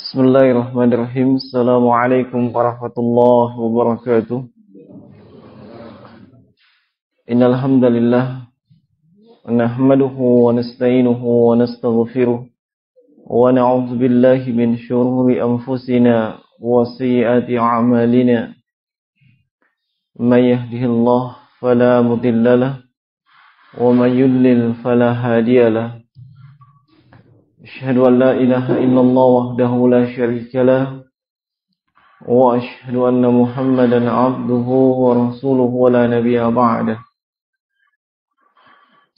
Bismillahirrahmanirrahim. Assalamualaikum warahmatullahi wabarakatuh. Innal hamdalillah nahmaduhu wa nasta'inuhu wa nastaghfiruh wa na'udzu billahi min shururi anfusina wa sayyiati a'malina. May yahdihillahu fala mudilla lahu wa may yudlil fala hadiya lahu. Asyhadu an la ilaha illallah wahdahu la syarika lahu wa asyhadu anna Muhammadan abduhu wa rasuluhu wa la nabiyya ba'dah.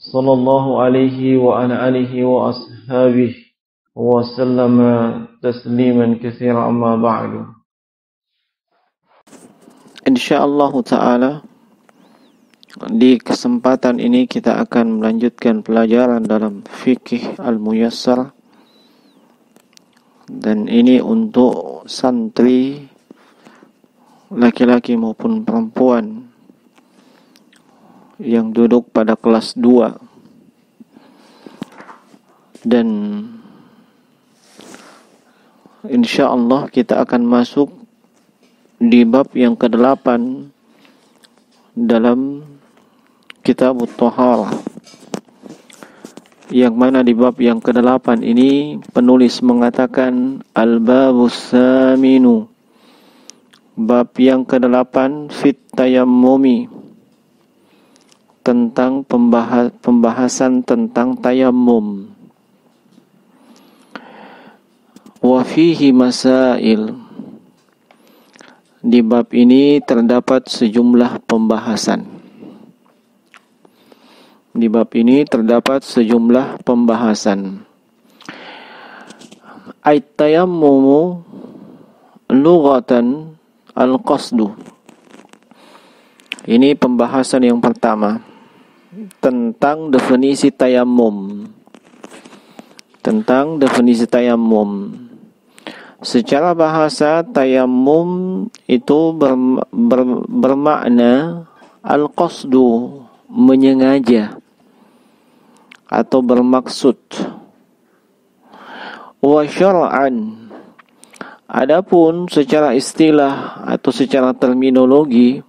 Sallallahu alaihi wa ala alihi wa ashabihi wa sallama tasliman katsira amma ba'du. Insyaallah taala di kesempatan ini kita akan melanjutkan pelajaran dalam fikih al-muyassar, dan ini untuk santri laki-laki maupun perempuan yang duduk pada kelas 2. Dan insyaallah kita akan masuk di bab yang ke-8 dalam Kitab At-Taharah, yang mana di bab yang ke-8 ini penulis mengatakan al-babus saminu, bab yang ke-8 fit tayammumi, tentang pembahasan tentang tayammum. Wa fihi masail, di bab ini terdapat sejumlah pembahasan. Di bab ini terdapat sejumlah pembahasan. At-tayammumu lughatan al-qasdu. Ini pembahasan yang pertama tentang definisi tayammum. Tentang definisi tayammum. Secara bahasa, tayammum itu bermakna al-qasdu, menyengaja atau bermaksud. Wa syar'an, adapun secara istilah atau secara terminologi,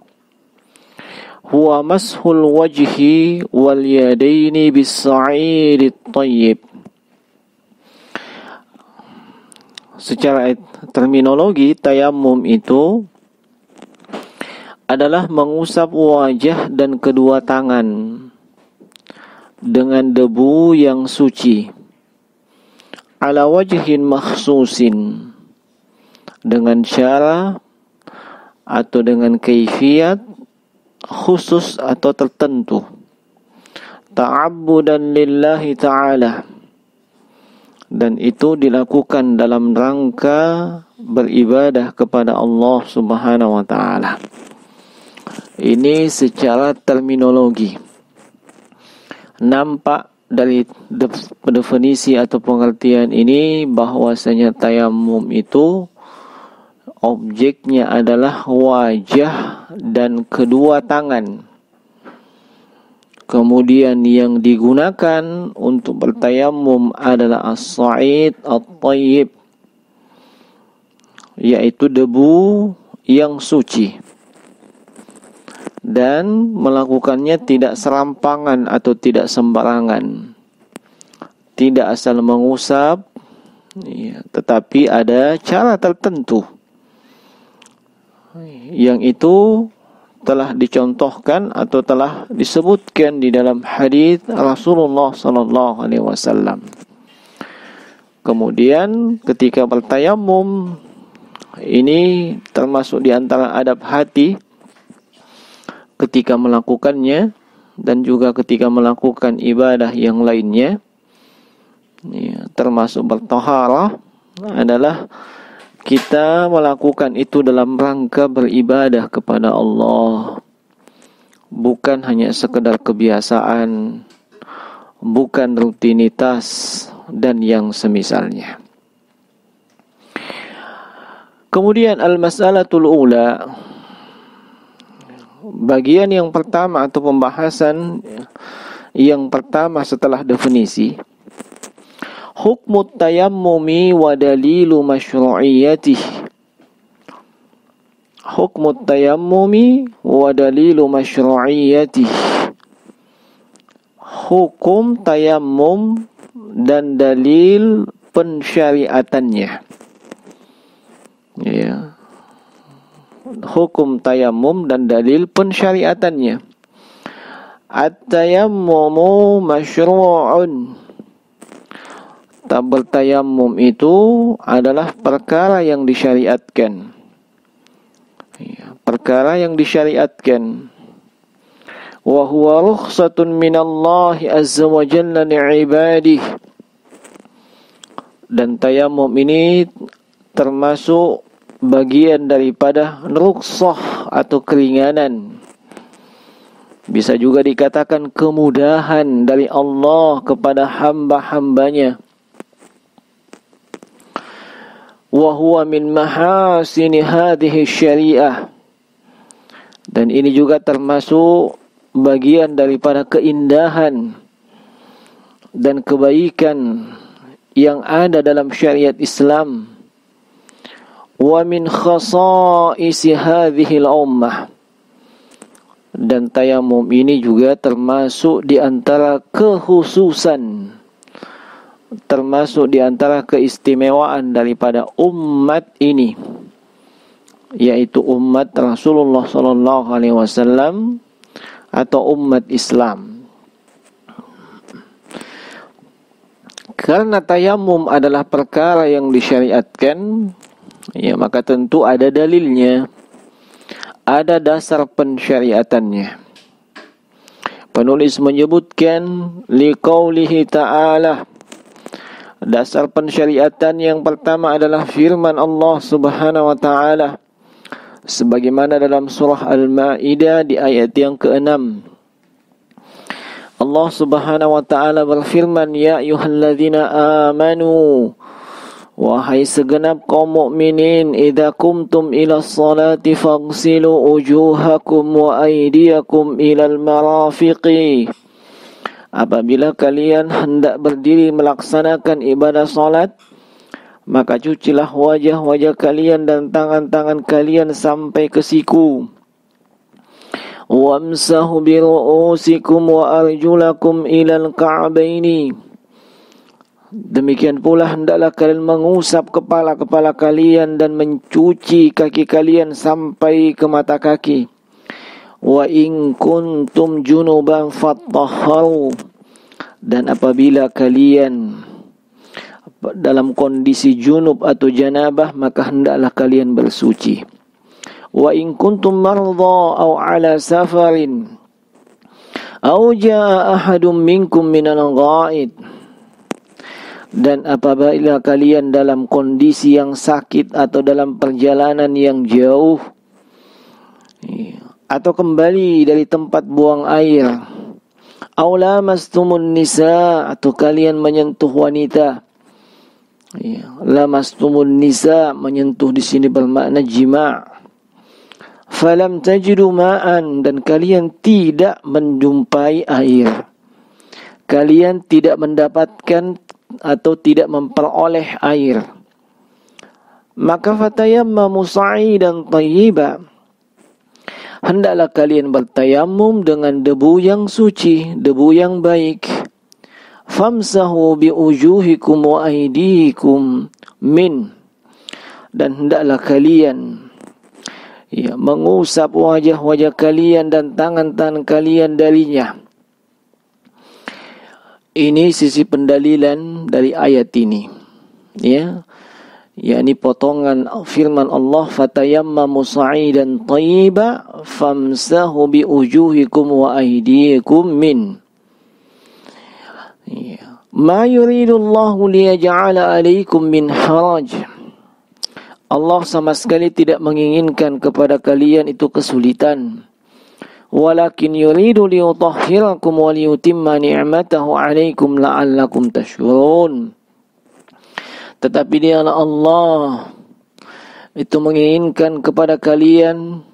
huwa mashul wajhi wal yadaini bis-sa'id at-tayyib. Secara terminologi, tayammum itu adalah mengusap wajah dan kedua tangan dengan debu yang suci, ala wajhin makhsusin, dengan cara atau dengan kaifiat khusus atau tertentu, ta'abbudan lillahi ta'ala, dan itu dilakukan dalam rangka beribadah kepada Allah Subhanahu wa ta'ala. Ini secara terminologi. Nampak dari definisi atau pengertian ini bahwasanya tayammum itu objeknya adalah wajah dan kedua tangan. Kemudian yang digunakan untuk bertayammum adalah as-sa'id at-tayyib, yaitu debu yang suci. Dan melakukannya tidak serampangan atau tidak sembarangan, tidak asal mengusap, tetapi ada cara tertentu yang itu telah dicontohkan atau telah disebutkan di dalam hadis Rasulullah sallallahu alaihi wasallam. Kemudian ketika bertayammum, ini termasuk di antara adab hati ketika melakukannya dan juga ketika melakukan ibadah yang lainnya, termasuk bertaharah, adalah kita melakukan itu dalam rangka beribadah kepada Allah, bukan hanya sekedar kebiasaan, bukan rutinitas dan yang semisalnya. Kemudian al-mas'alatul ula, bagian yang pertama atau pembahasan yang pertama setelah definisi, Hukmu tayammumi wa dalilu masyru'iyyatih. Hukmu tayammumi wa dalilu masyru'iyyatih. Hukum tayammum dan dalil pensyariatannya. Ya. Hukum tayammum dan dalil pensyariatannya. At-tayammumu masyru'un. Bertayammum itu adalah perkara yang disyariatkan. Ya, perkara yang disyariatkan. Wa huwa rukhsatun minallahi azza wa jalla li'ibadihi. Dan tayammum ini termasuk bagian daripada rukhsah atau keringanan. Bisa juga dikatakan kemudahan dari Allah kepada hamba-hambanya. Wa huwa min mahasini hadhihi syariah. Dan ini juga termasuk bagian daripada keindahan dan kebaikan yang ada dalam syariat Islam. Wa min khasa'isi hadhihi al-ummah. Dan tayammum ini juga termasuk di antara kekhususan, termasuk di antara keistimewaan daripada umat ini, yaitu umat Rasulullah sallallahu alaihi wasallam atau umat Islam. Karena tayammum adalah perkara yang disyariatkan, ya, maka tentu ada dalilnya, ada dasar pensyariatannya. Penulis menyebutkan liqaulihi ta'ala. Dasar pensyariatan yang pertama adalah firman Allah Subhanahu wa taala sebagaimana dalam surah Al-Maidah di ayat yang ke-6. Allah Subhanahu wa taala berfirman, ya ayyuhalladzina amanu, wahai segenap kaum mukminin, idza qumtum ila sholati faghsilu wujuhakum wa aydiyakum ilal marafiqi. Apabila kalian hendak berdiri melaksanakan ibadah salat, maka cucilah wajah-wajah kalian dan tangan-tangan kalian sampai ke siku. Wamsahu bi ru'usikum wa arjulakum ilal ka'baini. Demikian pula hendaklah kalian mengusap kepala-kepala kalian dan mencuci kaki kalian sampai ke mata kaki. Wa in kuntum junuban fattahharu. Dan apabila kalian dalam kondisi junub atau janabah, maka hendaklah kalian bersuci. Wa in kuntum marda aw ala safarin aw jaa ahadum minkum minal ghaid. Dan apabila kalian dalam kondisi yang sakit atau dalam perjalanan yang jauh, atau kembali dari tempat buang air, aw lamastumun nisa, atau kalian menyentuh wanita. Lamastumun nisa, menyentuh di sini bermakna jima'. Falam tajidu ma'an, dan kalian tidak menjumpai air, kalian tidak mendapatkan atau tidak memperoleh air, maka fatayammamu sa'idan thayyiba, hendaklah kalian bertayammum dengan debu yang suci, debu yang baik. Famsahu bi wujuhikum wa aydikum min, dan hendaklah kalian mengusap wajah-wajah kalian dan tangan-tangan kalian darinya. Ini sisi pendalilan dari ayat ini, yakni potongan firman Allah, fatayammamu sa'idan thayyiba famsahu bi wujuhikum wa aydikum min. Ma yuridullahu liyaj'ala 'alaikum min haraj. Allah sama sekali tidak menginginkan kepada kalian itu kesulitan. Walakin yuridu liyutahhirakum wa liyutimma ni'matahu 'alaikum la'allakum tashkurun. Tetapi dialah Allah itu menginginkan kepada kalian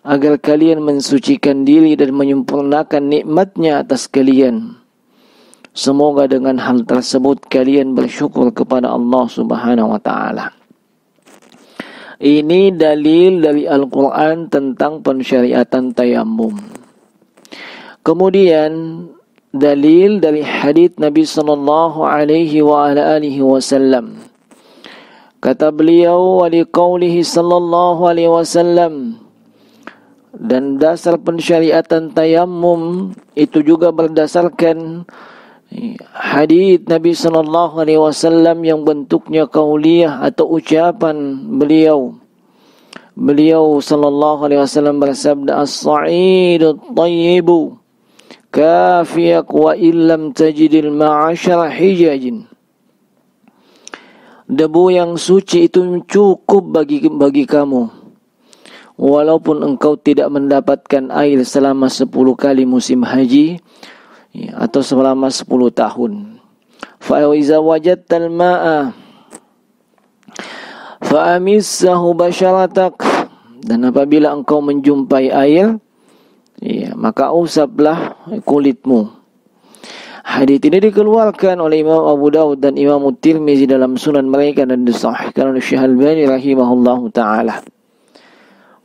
agar kalian mensucikan diri dan menyempurnakan nikmatnya atas kalian. Semoga dengan hal tersebut kalian bersyukur kepada Allah Subhanahu wa taala. Ini dalil dari Al-Quran tentang pensyariatan tayammum. Kemudian dalil dari hadits Nabi sallallahu alaihi wa ala alihi wasallam. Kata beliau, wa liqaulihi sallallahu alaihi wasallam, dan dasar pensyariatan tayammum itu juga berdasarkan hadits Nabi sallallahu alaihi wasallam yang bentuknya qauliyah atau ucapan beliau. Beliau sallallahu alaihi wasallam bersabda, as-sa'idut thayyibu kafiyak wa illam tajidil ma'asyara hijajin. Debu yang suci itu cukup bagi kamu, walaupun engkau tidak mendapatkan air selama 10 kali musim haji, atau selama 10 tahun. Fa iza wajadtal ma'a fa amissahu basyaratak, dan apabila engkau menjumpai air, maka usaplah kulitmu. Hadits ini dikeluarkan oleh Imam Abu Dawud dan Imam Tirmizi dalam sunan mereka dan disahihkan oleh Syekh Al-Albani rahimahullahu taala.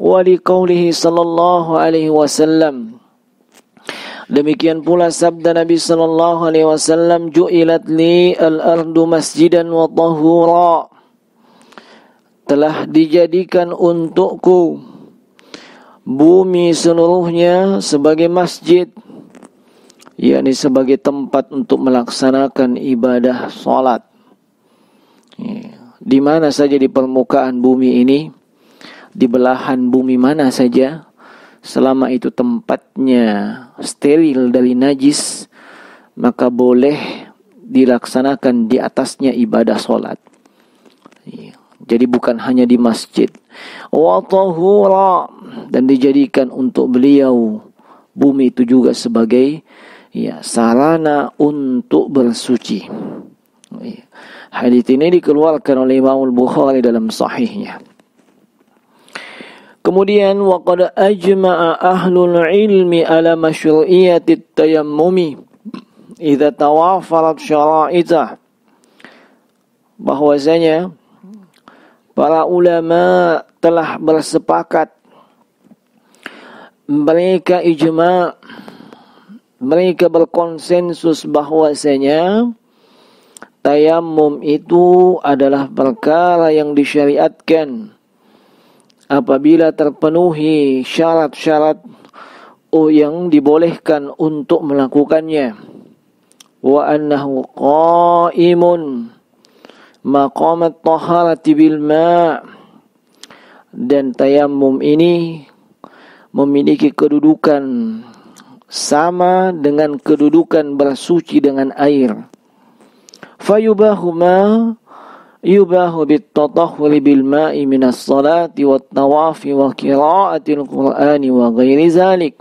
Wa liqaulihi sallallahu alaihi wasallam, demikian pula sabda Nabi sallallahu alaihi wasallam, ju'ilat li al-ardu masjidan wa tahura, telah dijadikan untukku bumi seluruhnya sebagai masjid, yakni sebagai tempat untuk melaksanakan ibadah salat. Di mana saja di permukaan bumi ini, di belahan bumi mana saja, selama itu tempatnya steril dari najis, maka boleh dilaksanakan di atasnya ibadah solat. Jadi bukan hanya di masjid. Wa tahura, dan dijadikan untuk beliau bumi itu juga sebagai sarana untuk bersuci. Hadits ini dikeluarkan oleh Imam Al-Bukhari dalam sahihnya. Kemudian waqad ajma'a ahlul ilmi ala masyru'iyyati tayammumi idza tawafarat syara'itah, bahwasanya para ulama telah bersepakat, mereka ijma', mereka berkonsensus bahwasanya tayammum itu adalah perkara yang disyariatkan apabila terpenuhi syarat-syarat yang dibolehkan untuk melakukannya. Wa annahu qa'imun maqamat taharati bil ma', dan tayammum ini memiliki kedudukan sama dengan kedudukan bersuci dengan air. Fayubahu ma yubahu bit-tatahhuri bil ma'i minas salati wat tawafi wa qira'atil qur'ani wa ghairi zalik.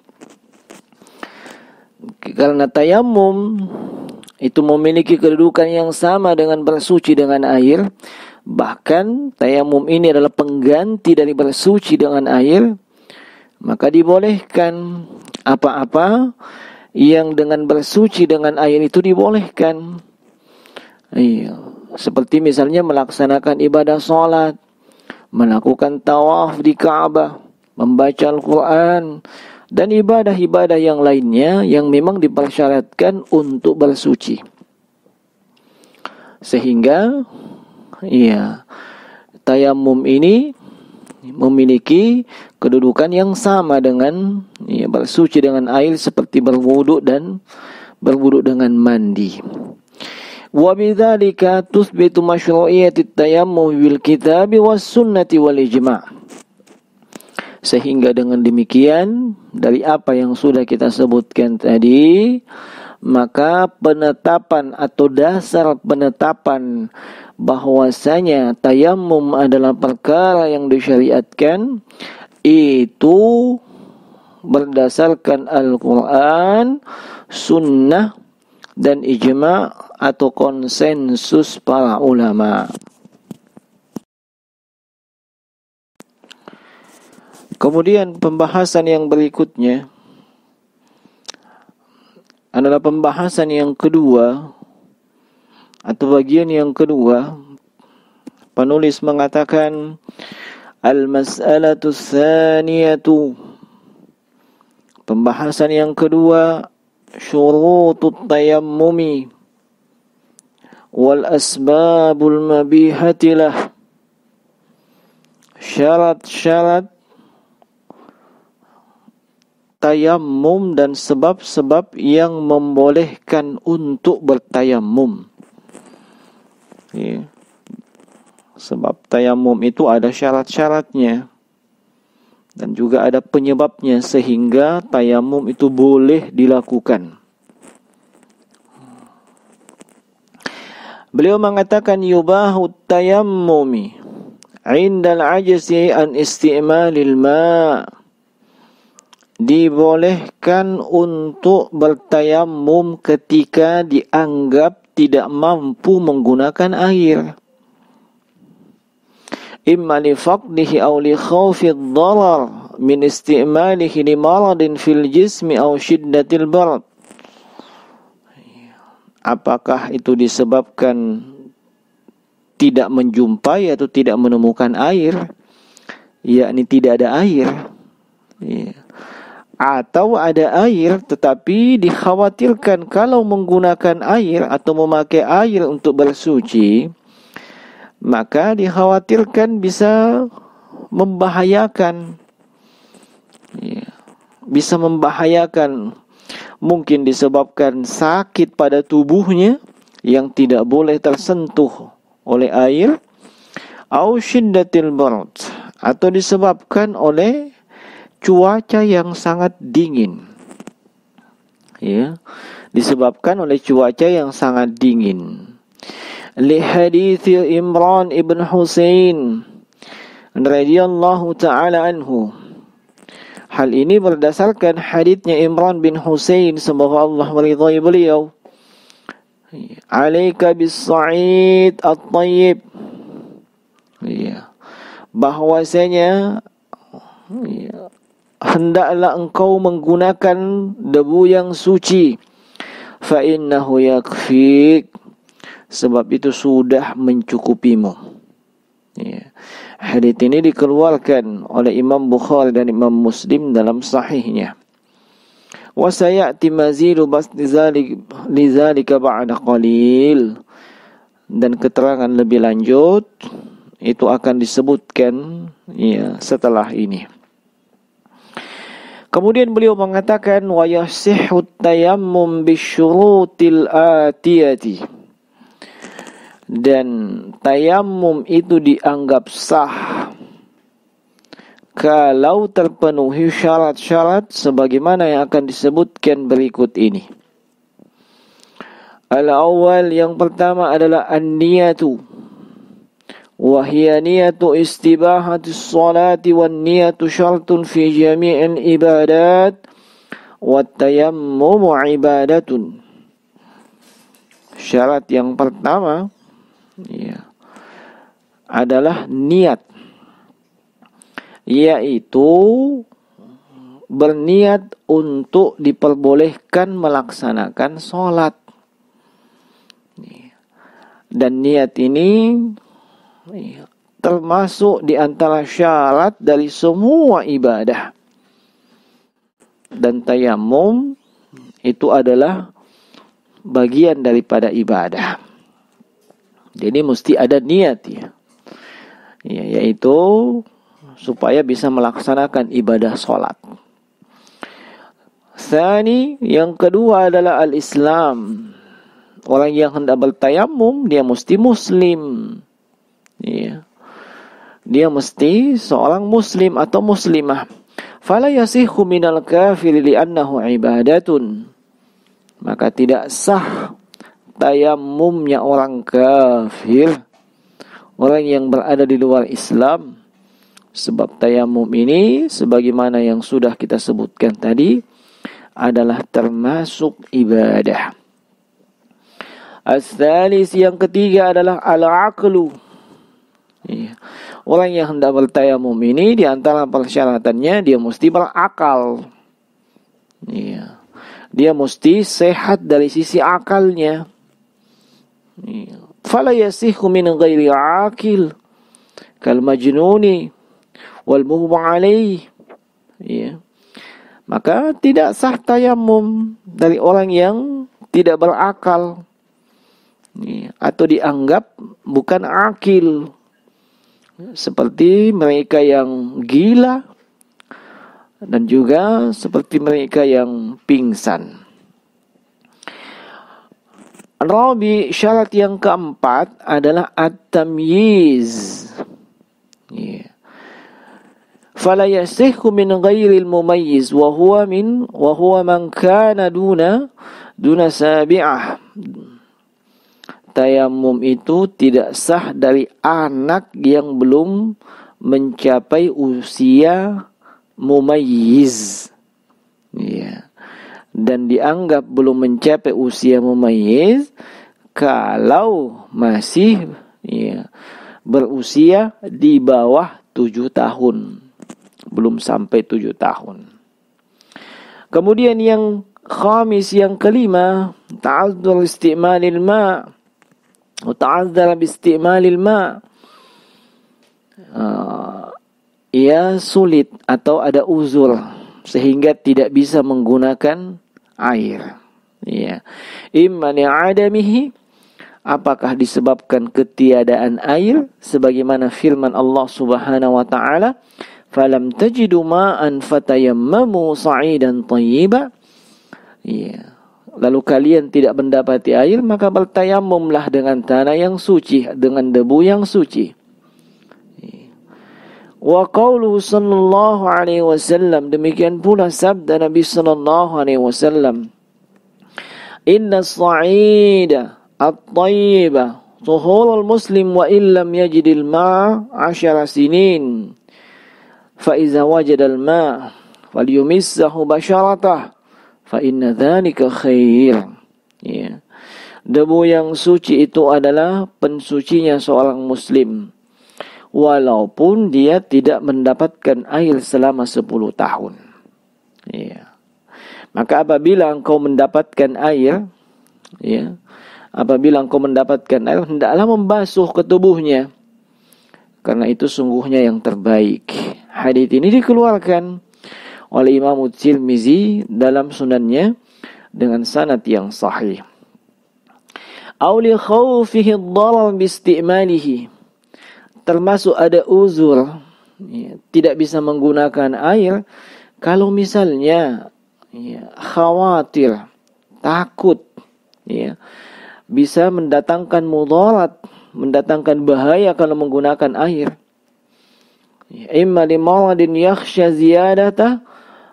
Karena tayammum itu memiliki kedudukan yang sama dengan bersuci dengan air, bahkan tayammum ini adalah pengganti dari bersuci dengan air, maka dibolehkan apa-apa yang dengan bersuci dengan air itu dibolehkan. Seperti misalnya melaksanakan ibadah salat, melakukan tawaf di Ka'bah, membaca Al-Quran, dan ibadah-ibadah yang lainnya yang memang dipersyaratkan untuk bersuci. Sehingga tayammum ini memiliki kedudukan yang sama dengan bersuci dengan air, seperti berwudu dan berwudu dengan mandi. Wa bidzalika tuthbitu masyru'iyyat at-tayammum bil kitabi was sunnati wal ijma'. Sehingga dengan demikian, dari apa yang sudah kita sebutkan tadi, maka penetapan atau dasar penetapan bahwasanya tayammum adalah perkara yang disyariatkan itu berdasarkan Al-Quran, sunnah, dan ijma' atau konsensus para ulama. Kemudian pembahasan yang berikutnya adalah pembahasan yang kedua atau bagian yang kedua. Penulis mengatakan al-mas'alatu tsaniyatu, pembahasan yang kedua, syurutut tayammumi wal asbabul mabihatilah, syarat-syarat tayammum dan sebab-sebab yang membolehkan untuk bertayammum. Ya. Sebab tayammum itu ada syarat-syaratnya dan juga ada penyebabnya sehingga tayammum itu boleh dilakukan. Beliau mengatakan yubahu tayammumi 'indal 'ajzi an isti'malil ma', dibolehkan untuk bertayammum ketika dianggap tidak mampu menggunakan air. Imma li faqdihi aw li khawfi ad-darar min isti'malihi li maradin fil jismi aw shiddatil barad. Apakah itu disebabkan tidak menjumpai atau tidak menemukan air, yakni tidak ada air, atau ada air tetapi dikhawatirkan kalau menggunakan air atau memakai air untuk bersuci, maka dikhawatirkan bisa membahayakan, bisa membahayakan, mungkin disebabkan sakit pada tubuhnya yang tidak boleh tersentuh oleh air, au shiddatil barad, atau disebabkan oleh cuaca yang sangat dingin. Disebabkan oleh cuaca yang sangat dingin. Li hadithi Imran ibn Husain radhiyallahu ta'ala anhu. Hal ini berdasarkan haditsnya Imran bin Husain, semoga Allah meridhai beliau. Alaika bis-sa'id at-tayyib. Bahwasanya hendaklah engkau menggunakan debu yang suci. Fa innahu yakfik, sebab itu sudah mencukupimu. Hadits ini dikeluarkan oleh Imam Bukhari dan Imam Muslim dalam sahihnya. Wa sayati mazidu lidzalika ba'da qalil, dan keterangan lebih lanjut itu akan disebutkan setelah ini. Kemudian beliau mengatakan wa yasihhu tayammum bisyurutil atiyati, dan tayammum itu dianggap sah kalau terpenuhi syarat-syarat sebagaimana yang akan disebutkan berikut ini. Al-awwal, yang pertama adalah an-niyatu, wa hiya niyatu istibahatis salati wan niyatu syartun fi jami'il ibadat wat tayammumu ibadatun. Syarat yang pertama adalah niat, yaitu berniat untuk diperbolehkan melaksanakan sholat. Dan niat ini termasuk di antara syarat dari semua ibadah. Dan tayammum itu adalah bagian daripada ibadah. Jadi mesti ada niat yaitu supaya bisa melaksanakan ibadah sholat. Tsani, yang kedua adalah al-Islam. Orang yang hendak bertayammum dia mesti muslim. Dia mesti seorang muslim atau muslimah. Fala yasihhu minal kafir li'annahu ibadatun. Maka tidak sah tayammumnya orang kafir, orang yang berada di luar Islam. Sebab tayammum ini sebagaimana yang sudah kita sebutkan tadi adalah termasuk ibadah. As-salis, yang ketiga adalah al-aqlu. Orang yang hendak bertayammum ini di antara persyaratannya dia mesti berakal. dia mesti sehat dari sisi akalnya. Fala yasihu min ghairi aqil kal majnuni wal mughma alaih. Ya. Maka tidak sah tayamum dari orang yang tidak berakal, ya, atau dianggap bukan akil, seperti mereka yang gila dan juga seperti mereka yang pingsan. Rabi, syarat yang keempat adalah at-tamyiz. Ya. Fala yasihhu min ghairil mumayyiz wa huwa man kana duna sabi'ah. Tayamum itu tidak sah dari anak yang belum mencapai usia mumayyiz. Ya. Dan dianggap belum mencapai usia mumayyiz kalau masih, ya, berusia di bawah 7 tahun. Belum sampai 7 tahun. Kemudian yang khamis, yang kelima, ta'azzur isti'malil ma'. Ta'azzara bisti'malil ma'. Ia sulit atau ada uzur sehingga tidak bisa menggunakan air. Ya. Imma li'adamihi, apakah disebabkan ketiadaan air, sebagaimana firman Allah Subhanahu wa taala, falam tajidu ma'an fatayammamu sa'idan thayyiba. Ya. Lalu kalian tidak mendapati air, maka bertayamumlah dengan tanah yang suci, dengan debu yang suci. Wa qauluhu sallallahu alaihi wasallam, demikian pula sabda Nabi sallallahu alaihi wasallam, inna as-sa'ida at-tayyiba tuhurul muslim wa illam yajidil ma'a 10 sinin fa iza wajadal ma'a falyumissahu basharatah fa inna dzalika khair. Ya. Debu yang suci itu adalah pensucinya seorang muslim, walaupun dia tidak mendapatkan air selama 10 tahun. Ya. Maka apabila engkau mendapatkan air, ya, apabila engkau mendapatkan air, hendaklah membasuh ke tubuhnya, karena itu sungguhnya yang terbaik. Hadits ini dikeluarkan oleh Imam Tirmizi dalam sunannya dengan sanad yang sahih. Aw li khawfihi ad-darar bi istimalihi, termasuk ada uzur, ya, tidak bisa menggunakan air kalau misalnya, ya, khawatir, takut, ya, bisa mendatangkan mudarat, mendatangkan bahaya kalau menggunakan air. Imma li maradin yakhsha ziyadata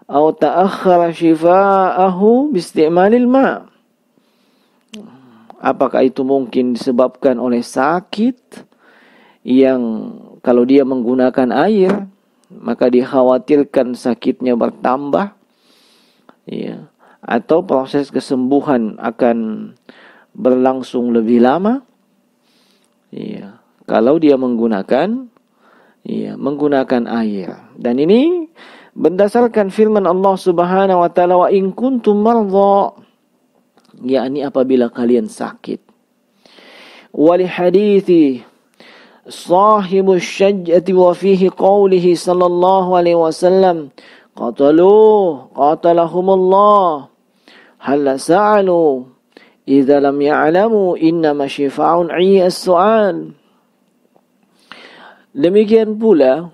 atau ta'akhkhara shifa'ahu bi isti'malil ma'. Apakah itu mungkin disebabkan oleh sakit yang kalau dia menggunakan air maka dikhawatirkan sakitnya bertambah, ya, atau proses kesembuhan akan berlangsung lebih lama, ya, kalau dia menggunakan, ya, menggunakan air. Dan ini berdasarkan firman Allah Subhanahu wa taala, wa in kuntum mardha, yakni apabila kalian sakit. Wa li hadithi sahibu syaj'ati wa fihi qawlihi sallallahu alaihi wasallam qatalahumullah hal sa'alu idza lam ya'lamu innama shifa'un 'iya as-su'al. Demikian pula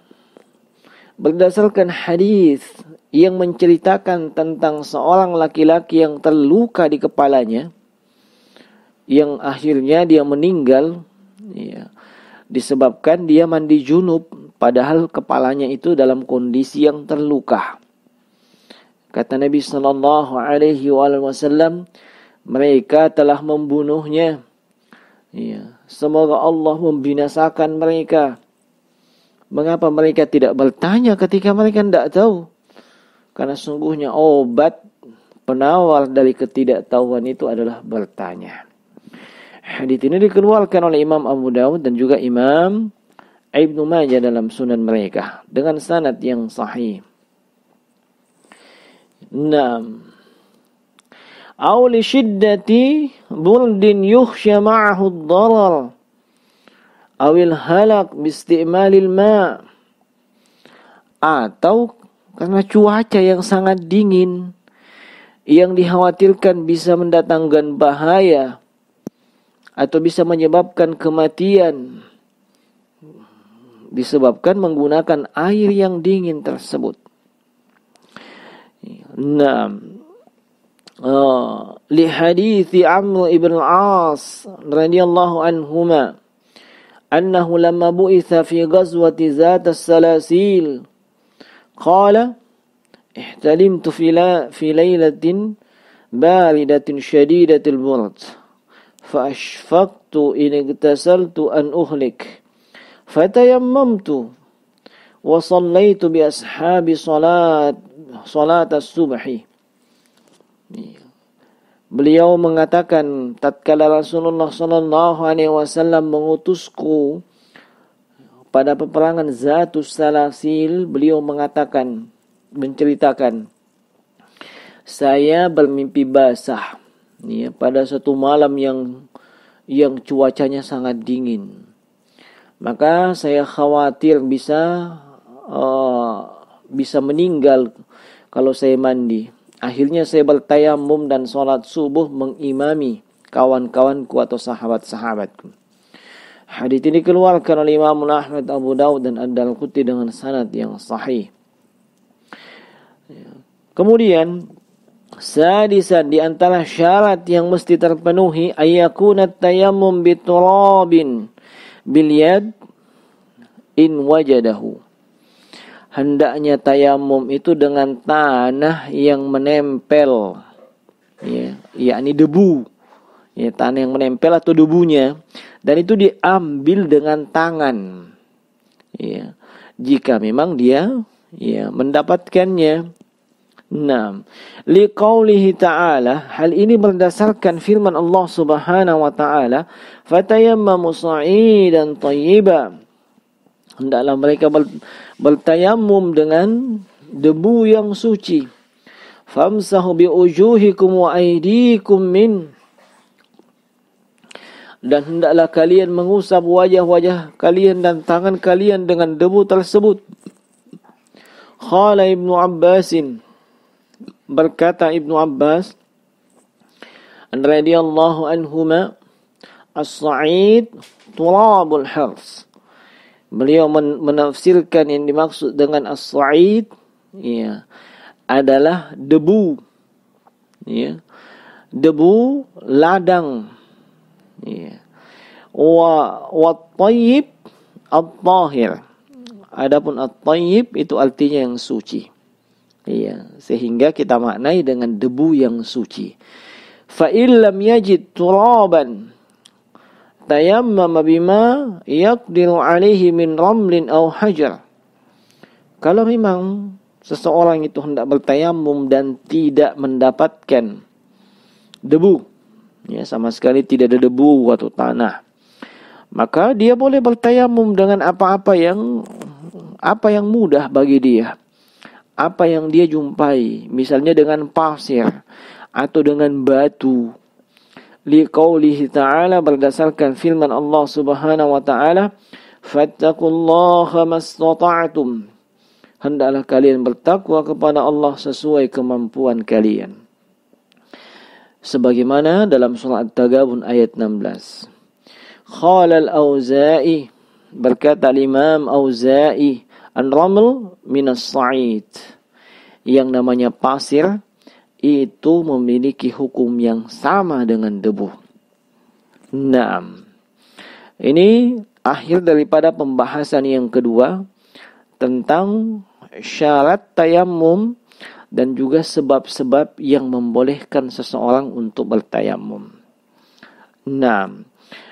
berdasarkan hadis yang menceritakan tentang seorang laki-laki yang terluka di kepalanya, yang akhirnya dia meninggal, ya, disebabkan dia mandi junub, padahal kepalanya itu dalam kondisi yang terluka. Kata Nabi sallallahu alaihi wasallam, mereka telah membunuhnya. Ya, semoga Allah membinasakan mereka. Mengapa mereka tidak bertanya ketika mereka tidak tahu? Karena sungguhnya obat penawar dari ketidaktahuan itu adalah bertanya. Hadits ini dikeluarkan oleh Imam Abu Dawud dan juga Imam Ibnu Majah dalam sunan mereka dengan sanad yang sahih. 6. aw li shiddati buldin yukhsha ma'ahu ad-darar aw al-halak bi isti'malil ma', atau karena cuaca yang sangat dingin yang dikhawatirkan bisa mendatangkan bahaya atau bisa menyebabkan kematian disebabkan menggunakan air yang dingin tersebut. Nah, li hadithi Amr ibn al-As radhiyallahu anhuma annahu lamma bu'itha fi ghazwati Zat as-Salasil qala ihtalimtu fi laylatin baridatin shadidatil burd fa ashfaqtu in igtasaltu an uhlik fatayammamtu wa sallaitu bi ashabi salat as-subhi. Beliau mengatakan tatkala Rasulullah sallallahu alaihi wasallam mengutusku pada peperangan Zatus Salasil, beliau menceritakan saya bermimpi basah pada satu malam yang cuacanya sangat dingin. Maka saya khawatir bisa meninggal kalau saya mandi. Akhirnya saya bertayamum dan sholat subuh mengimami kawan-kawanku atau sahabat-sahabatku. Hadits ini dikeluarkan oleh Imam Ahmad, Abu Daud dan Ad-Darqutni dengan sanad yang sahih. Kemudian sadisan di antara syarat yang mesti terpenuhi ayyakuna tayammum biturabin bil yad in wajadahu. Hendaknya tayamum itu dengan tanah yang menempel, yakni debu, tanah yang menempel atau debunya, dan itu diambil dengan tangan, jika memang dia mendapatkannya. Nah, liqaulihi ta'ala, hal ini berdasarkan firman Allah Subhanahu wa ta'ala, fatayammamu sa'idan thayyiban. Hendaklah mereka bertayamum dengan debu yang suci. Famsahu bi ujuhikum wa aydikum min. Dan hendaklah kalian mengusap wajah-wajah kalian dan tangan kalian dengan debu tersebut. Qala Ibnu Abbasin, berkata Ibnu Abbas radhiyallahu anhuma, as-sa'id turabul hars. Beliau menafsirkan yang dimaksud dengan as-sa'id adalah debu, debu ladang, wa tayyib at-tahir. Adapun at-tayyib itu artinya yang suci, sehingga kita maknai dengan debu yang suci. Fa illam yajid turaban tayammama bima yaqdiru alaihi min ramlin aw hajar. Kalau memang seseorang itu hendak bertayamum dan tidak mendapatkan debu, sama sekali tidak ada debu atau tanah, maka dia boleh bertayamum dengan apa yang mudah bagi dia, apa yang dia jumpai, misalnya dengan pasir atau dengan batu. Liqaulihi ta'ala, berdasarkan firman Allah Subhanahu wa ta'ala, fattaqullaha mastata'tum. Hendaklah kalian bertakwa kepada Allah sesuai kemampuan kalian. Sebagaimana dalam surah At-Taghabun ayat 16. Qala al-Auza'i, berkata Imam Auza'i, an-raml minas sa'id. Yang namanya pasir itu memiliki hukum yang sama dengan debu. Nah, ini akhir daripada pembahasan yang kedua tentang syarat tayamum dan juga sebab-sebab yang membolehkan seseorang untuk bertayamum. Nah,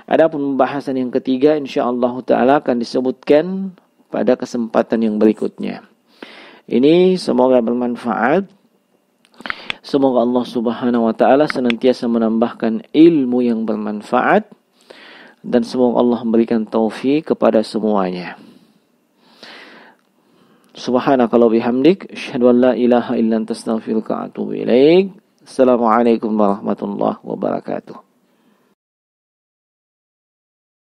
ada pembahasan yang ketiga insyaallah taala akan disebutkan pada kesempatan yang berikutnya. Ini semoga bermanfaat. Semoga Allah Subhanahu wa ta'ala senantiasa menambahkan ilmu yang bermanfaat, dan semoga Allah memberikan taufik kepada semuanya. Subhanaka wa bihamdik, asyhadu an la ilaha illa anta astaghfiruka wa atubu ilaik. Assalamualaikum warahmatullahi wabarakatuh.